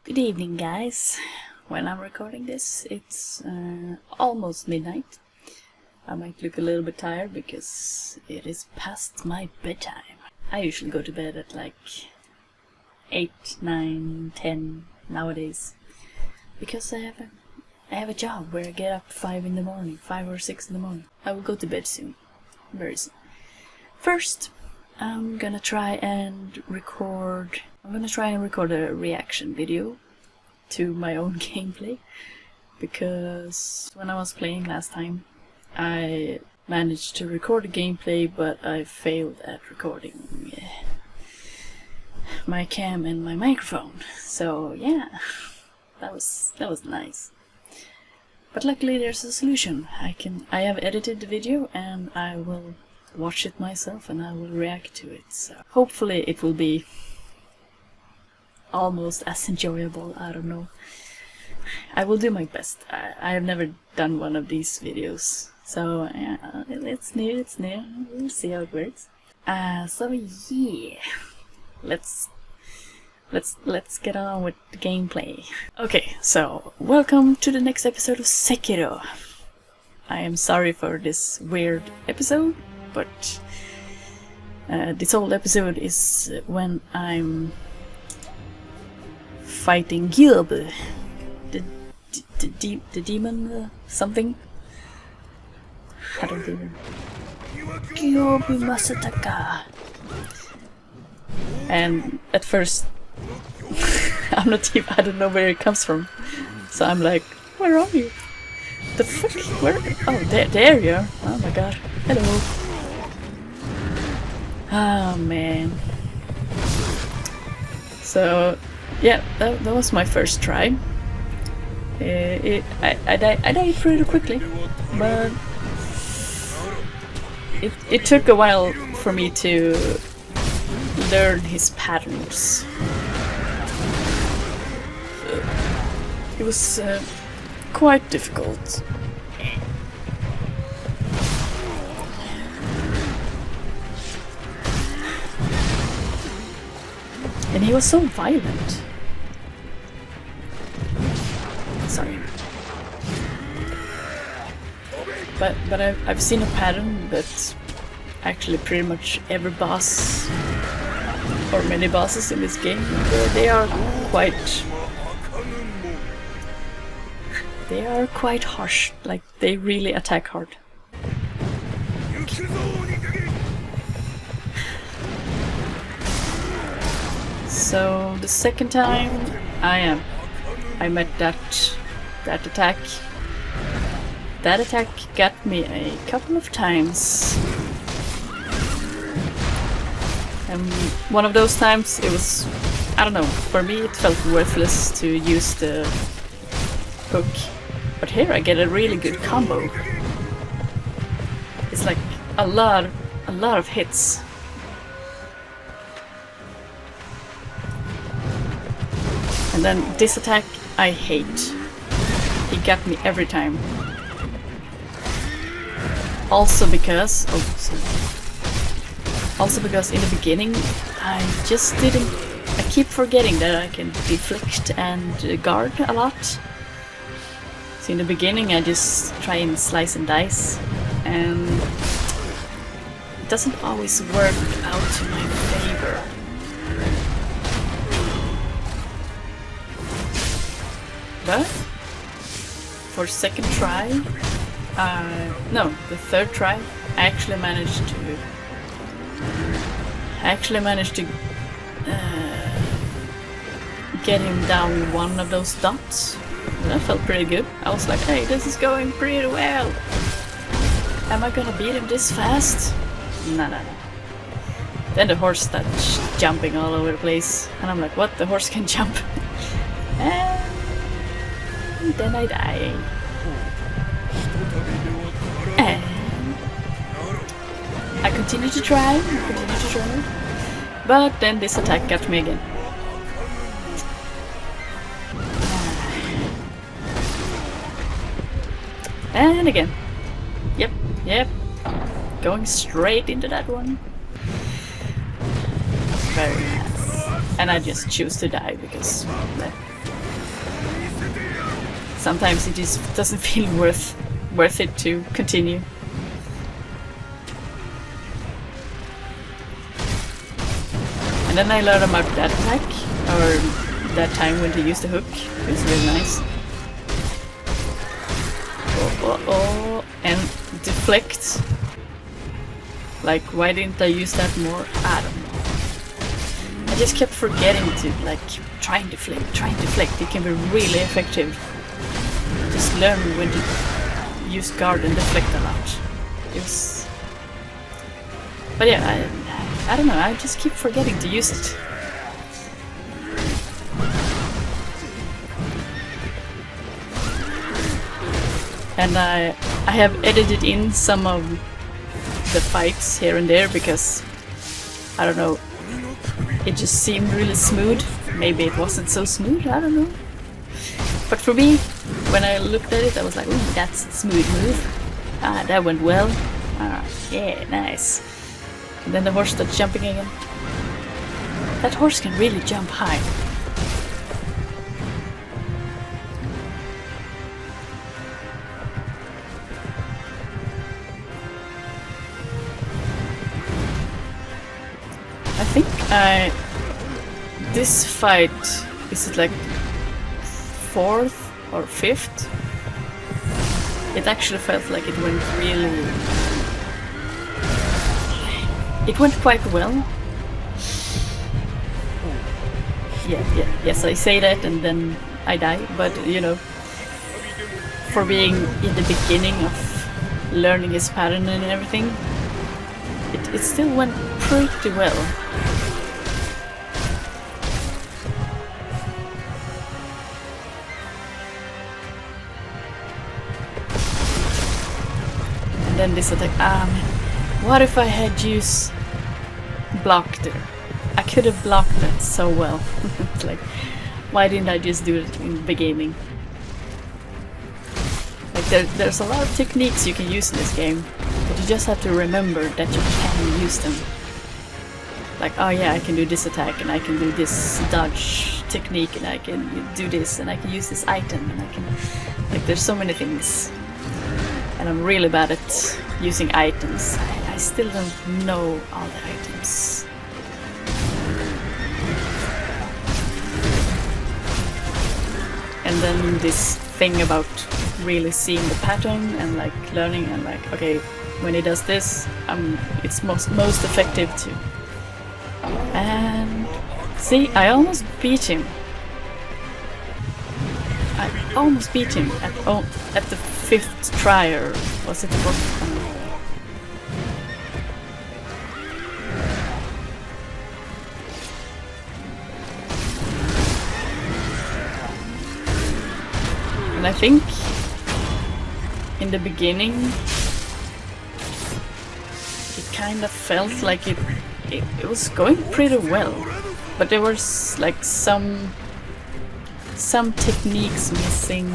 Good evening, guys. When I'm recording this, it's almost midnight. I might look a little bit tired because it is past my bedtime. I usually go to bed at like 8, 9, 10 nowadays because I have a job where I get up 5 in the morning, 5 or 6 in the morning. I will go to bed soon, very soon. First, I'm gonna try and record a reaction video to my own gameplay, because when I was playing last time I managed to record a gameplay, but I failed at recording my cam and my microphone. So yeah, that was nice. But luckily there's a solution. I have edited the video and I will watch it myself and I will react to it. So hopefully it will be almost as enjoyable. I don't know. I will do my best. I have never done one of these videos, so yeah, it's new. We'll see how it works. So yeah, let's get on with the gameplay. Okay, so welcome to the next episode of Sekiro. I am sorry for this weird episode, but this whole episode is when I'm fighting Gyobu, the demon something. I don't even. Gyobu Masataka. And at first, I don't know where it comes from. So I'm like, where are you? The fuck? Where? Oh, there you are. Oh my god. Hello. Oh man. So yeah, that was my first try. I died pretty quickly, but it took a while for me to learn his patterns. It was quite difficult. And he was so violent. Sorry. But I've seen a pattern that actually pretty much every boss, or many bosses in this game, they are quite harsh. Like, they really attack hard. So the second time I met that attack. That attack got me a couple of times. And one of those times it was, I don't know, for me it felt worthless to use the hook. But here I get a really good combo. It's like a lot of hits. And then this attack I hate. He got me every time. Also because in the beginning I keep forgetting that I can deflect and guard a lot. So in the beginning I just try and slice and dice, and it doesn't always work out to my favor. But for second try, no, the third try, I actually managed to get him down with one of those dots. And that felt pretty good. I was like, hey, this is going pretty well. Am I gonna beat him this fast? No. Then the horse starts jumping all over the place, and I'm like, what? The horse can jump? And then I die. And I continue to try, but then this attack got me again. And again. Yep. Going straight into that one. Very nice. And I just choose to die because sometimes it just doesn't feel worth it to continue. And then I learned about that attack, or that time when to use the hook. It's really nice. Oh, and deflect. Like, why didn't I use that more? I don't know. I just kept forgetting to, like, try and deflect. It can be really effective. Just learn when to use guard and deflect a lot. It was... But yeah, I don't know, I just keep forgetting to use it. And I have edited in some of the fights here and there because, I don't know, it just seemed really smooth. Maybe it wasn't so smooth, I don't know. But for me, when I looked at it, I was like, ooh, that's a smooth move. Ah, that went well. Ah, yeah, nice. And then the horse starts jumping again. That horse can really jump high. I think this fight, is it like 4th or 5th? It actually felt like it went really... It went quite well. Yes, I say that and then I die, but you know, for being in the beginning of learning his pattern and everything, it still went pretty well. And then this attack, what if I had used block there? I could have blocked that so well. It's like, why didn't I just do it in the beginning? Like there's a lot of techniques you can use in this game, but you just have to remember that you can use them. Like, oh yeah, I can do this attack, and I can do this dodge technique, and I can do this, and I can use this item, and I can... Like, there's so many things. And I'm really bad at using items. I still don't know all the items. And then this thing about really seeing the pattern and like learning and like, okay, when he does this, it's most effective too. And see, I almost beat him. I almost beat him at the 5th try, or was it the 4th? And I think in the beginning it kind of felt like it was going pretty well, but there was like some techniques missing,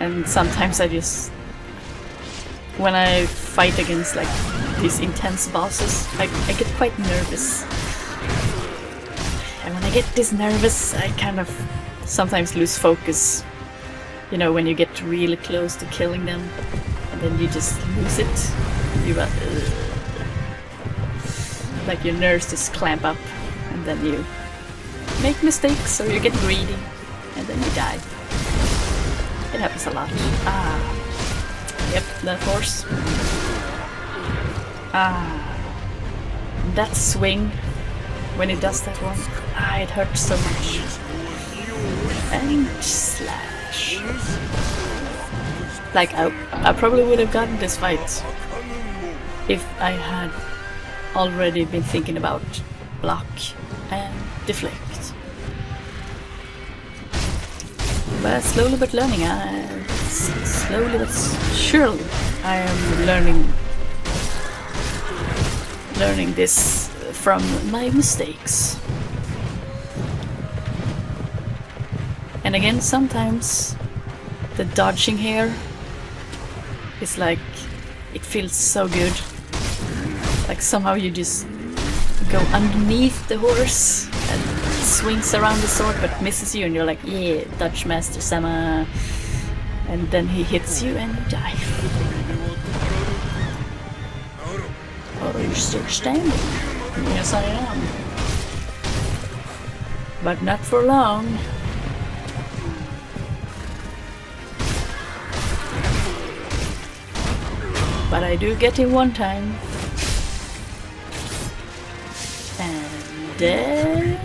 and sometimes I just, when I fight against like these intense bosses, I get quite nervous, and when I get this nervous I kind of sometimes lose focus, you know, when you get really close to killing them and then you just lose it. You like your nerves just clamp up, and then you make mistakes, or you get greedy, and then you die. It happens a lot. Yep, that horse. That swing, when it does that one, it hurts so much. And slash. Like, I probably would have gotten this fight if I had already been thinking about block and deflect. But slowly but learning, slowly but surely, I am learning this from my mistakes. And again, sometimes the dodging here is like, it feels so good. Like somehow you just go underneath the horse and swings around the sword but misses you, and you're like, yeah, Dodgemastersama. And then he hits you and you die. Oh, you're still standing. Yes, I am. But not for long. But I do get him one time. And then...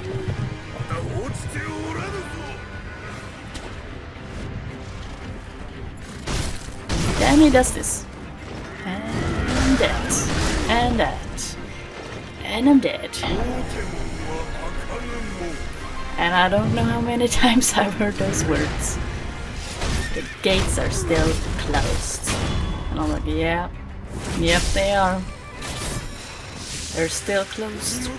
then he does this. And that. And that. And I'm dead. And I don't know how many times I've heard those words. The gates are still closed. And I'm like, yeah. Yep, they are. They're still closed.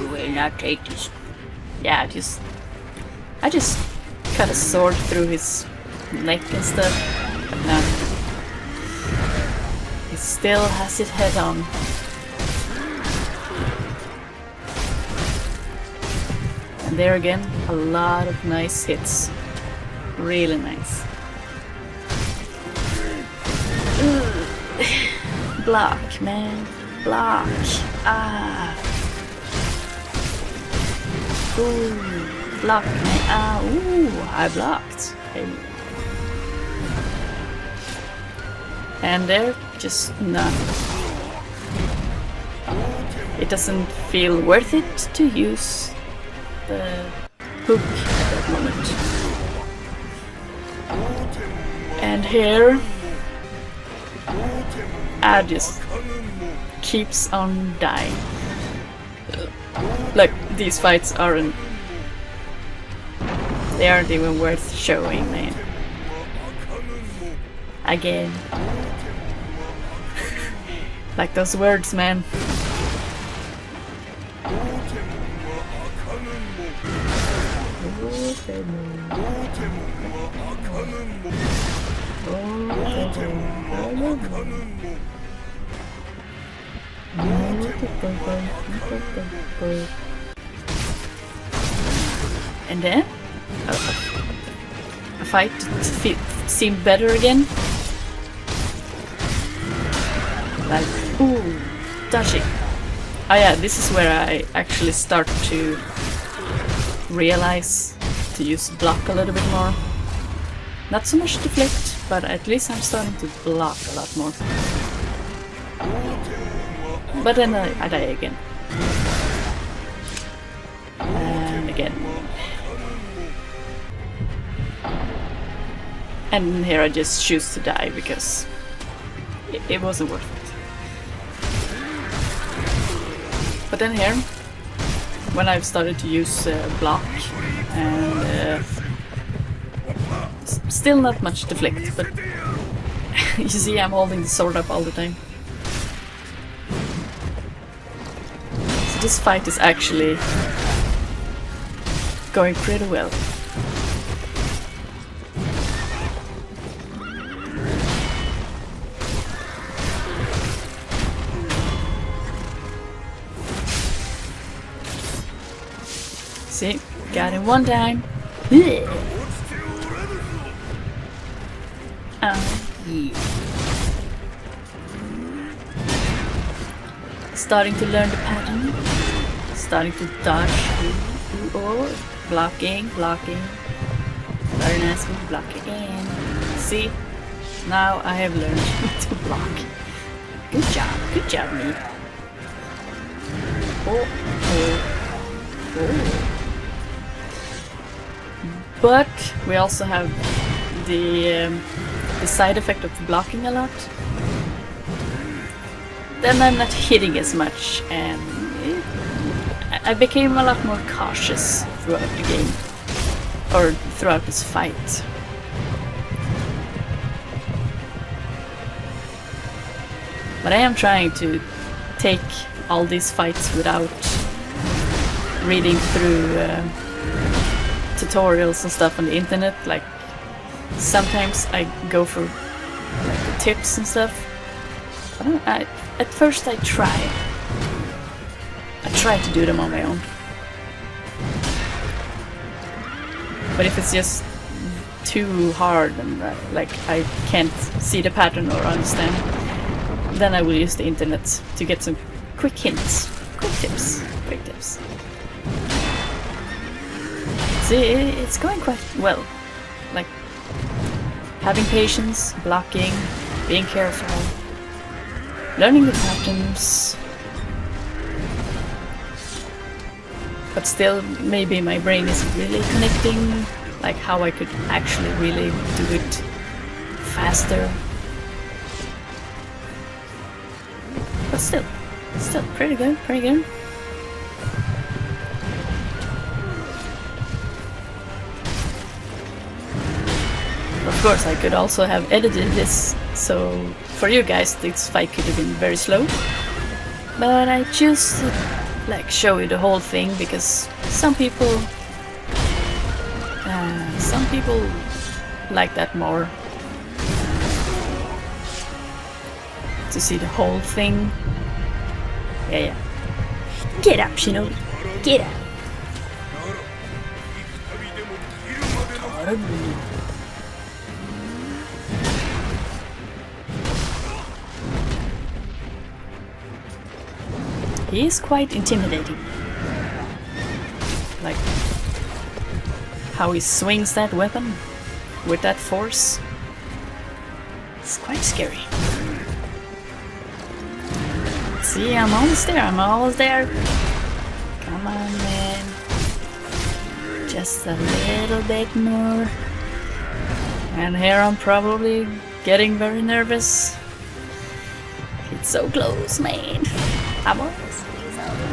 You will not take this. Yeah, I just cut a sword through his neck and stuff. But no. He still has his head on. And there again, a lot of nice hits. Really nice. Block, man. Block. Ah. Ooh. Block, man. Ah. Ooh. I blocked. Hey. And they're just not. It doesn't feel worth it to use the hook at that moment. And here I just keeps on dying. Look, these fights aren't. They aren't even worth showing, man. Again. Like those words, man. And then a fight seemed better again. Like, ooh, dodging. Oh yeah, this is where I actually start to realize to use block a little bit more. Not so much deflect, but at least I'm starting to block a lot more. But then I die again. And again. And here I just choose to die because it wasn't worth it. But then here, when I've started to use block and still not much deflect, but you see I'm holding the sword up all the time. So this fight is actually going pretty well. See, got him one time. Yeah. Starting to learn the pattern. Starting to dodge. Oh, blocking, blocking. Very nice one, block again. See, now I have learned to block. Good job, me. Oh, oh, oh. But we also have the side effect of blocking a lot. Then I'm not hitting as much, and I became a lot more cautious throughout the game, or throughout this fight. But I am trying to take all these fights without reading through tutorials and stuff on the internet. Like, sometimes I go for like the tips and stuff. At first I try. I try to do them on my own. But if it's just too hard and like I can't see the pattern or understand, then I will use the internet to get some quick hints, quick tips. See, it's going quite well. Like having patience, blocking, being careful, learning the patterns. But still, maybe my brain isn't really connecting, like how I could actually really do it faster. But still pretty good, pretty good. Of course, I could also have edited this, so for you guys this fight could have been very slow. But I choose to like show you the whole thing because some people like that more. To see the whole thing. Yeah. Get up, Shinobi. Get up. He is quite intimidating. Like how he swings that weapon with that force. It's quite scary. See, I'm almost there. Come on, man. Just a little bit more. And here I'm probably getting very nervous. It's so close, man. I'm almost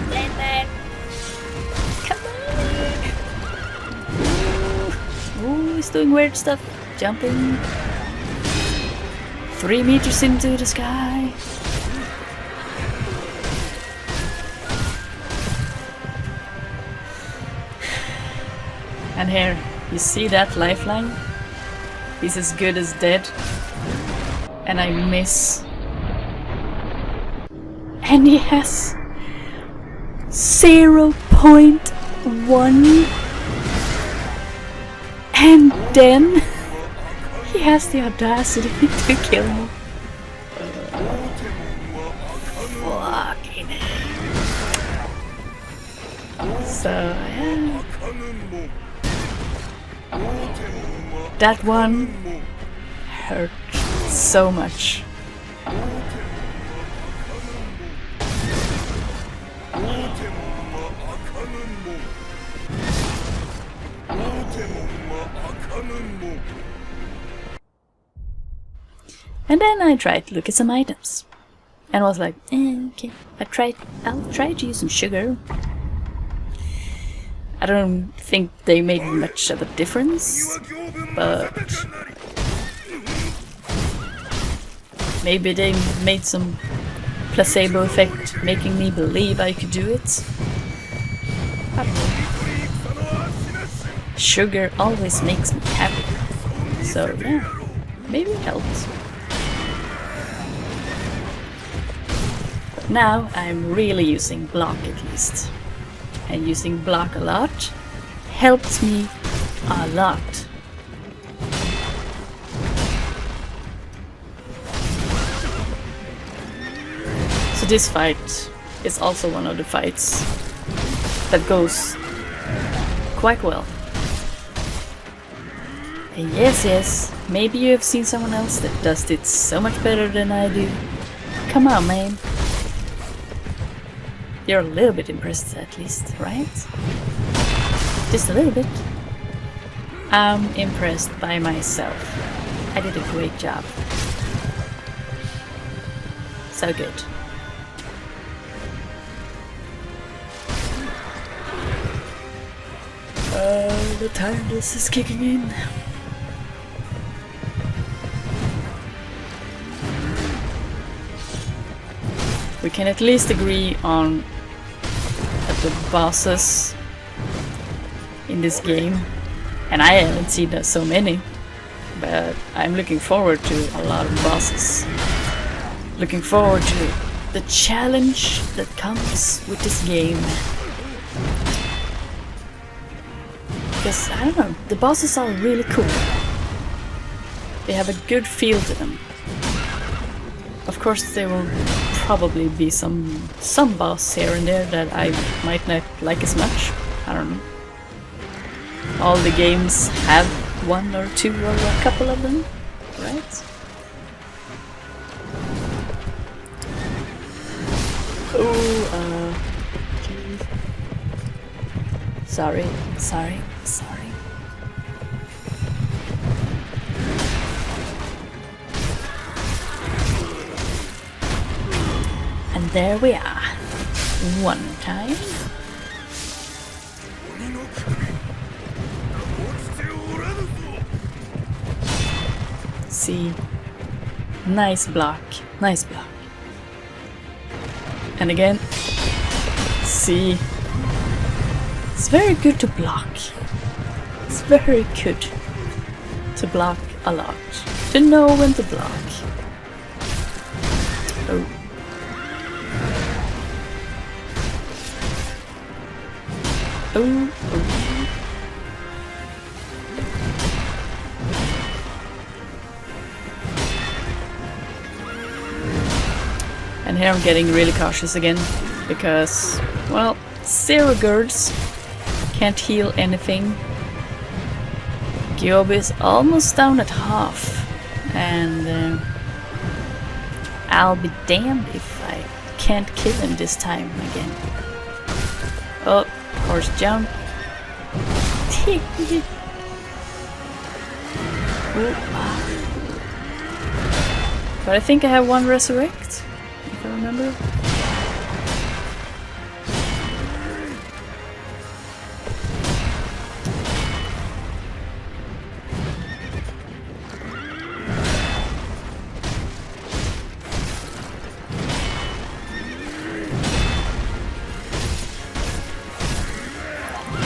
there. Come on. Ooh, he's doing weird stuff. Jumping 3 meters into the sky. And here, you see that lifeline? He's as good as dead. And I miss. And he has 0.1. And then he has the audacity to kill me. Fucking hell. So, yeah. That one hurt so much. And then I tried to look at some items. And was like, okay. I'll try to use some sugar. I don't think they made much of a difference, but maybe they made some placebo effect, making me believe I could do it. I don't know. Sugar always makes me happy, so yeah, maybe it helps. But now I'm really using block at least. And using block a lot helps me a lot. So this fight is also one of the fights that goes quite well. And yes, maybe you have seen someone else that does it so much better than I do. Come on, man. You're a little bit impressed at least, right? Just a little bit. I'm impressed by myself. I did a great job. So good. The tiredness is kicking in. We can at least agree on the bosses in this game, and I haven't seen so many, but I'm looking forward to a lot of bosses. Looking forward to the challenge that comes with this game. Because, I don't know, the bosses are really cool. They have a good feel to them. Of course there will probably be some boss here and there that I might not like as much. I don't know. All the games have one or two or a couple of them, right? Oh, geez. Sorry. And there we are. One time. See. Nice block. Nice block. And again. See. It's very good to block. It's very good to block a lot. To know when to block. Oh. Oh, oh. And here I'm getting really cautious again, because, well, 0 girds, can't heal anything. Gyobi is almost down at half, and I'll be damned if I can't kill him this time again. Oh. Horse jump. But I think I have one resurrect, if I remember.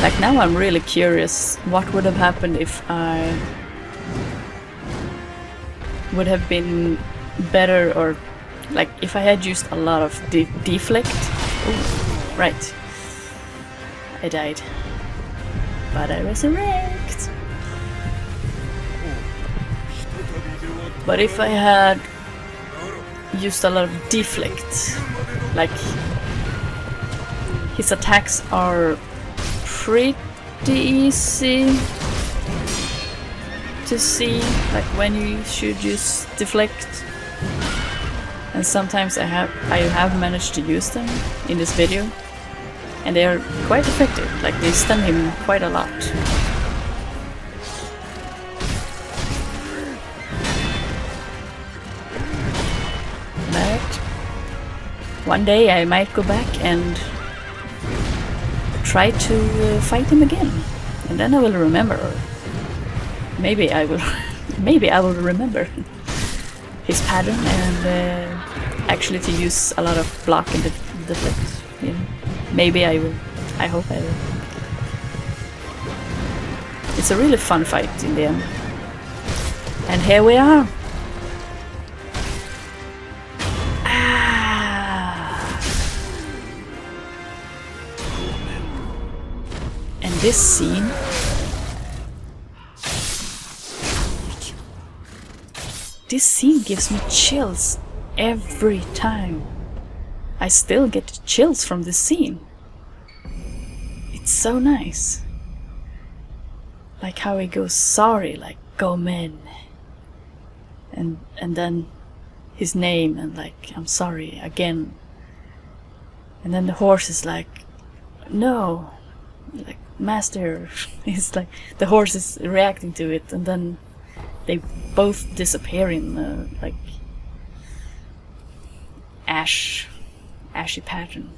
Like now I'm really curious what would have happened if I would have been better, or like if I had used a lot of deflect. Ooh, right. I died. But I resurrect. But if I had used a lot of deflect, like his attacks are pretty easy to see, like when you should use deflect, and sometimes I have managed to use them in this video, and they are quite effective. Like they stun him quite a lot. But one day I might go back and try to fight him again, and then I will remember. Maybe I will remember his pattern, and actually to use a lot of block and deflect. You know? Maybe I will. I hope I will. It's a really fun fight in the end. And here we are. This scene gives me chills every time. I still get chills from this scene. It's so nice. Like how he goes sorry, like Gomen, and then his name, and like I'm sorry again. And then the horse is like, no, like master. It's like the horse is reacting to it, and then they both disappear in like ashy pattern.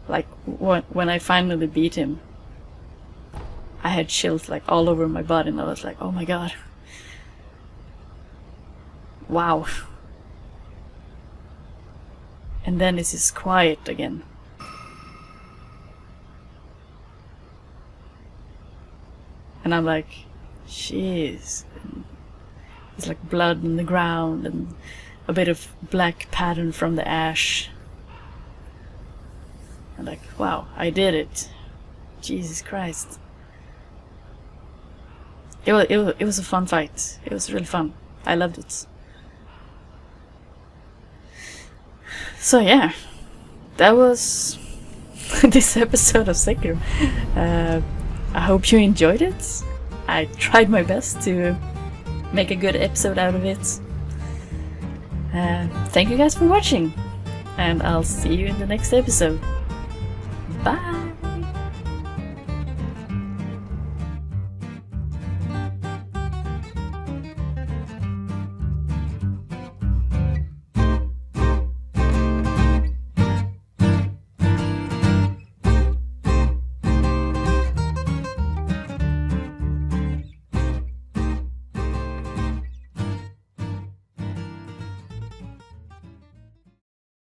Like when I finally beat him, I had chills like all over my body, and I was like, oh my god, wow. And then it's just quiet again. And I'm like, jeez. It's like blood on the ground, and a bit of black pattern from the ash. And like, wow, I did it. Jesus Christ. It was a fun fight. It was really fun. I loved it. So yeah, that was this episode of Sekiro. I hope you enjoyed it. I tried my best to make a good episode out of it. Thank you guys for watching, and I'll see you in the next episode. Bye!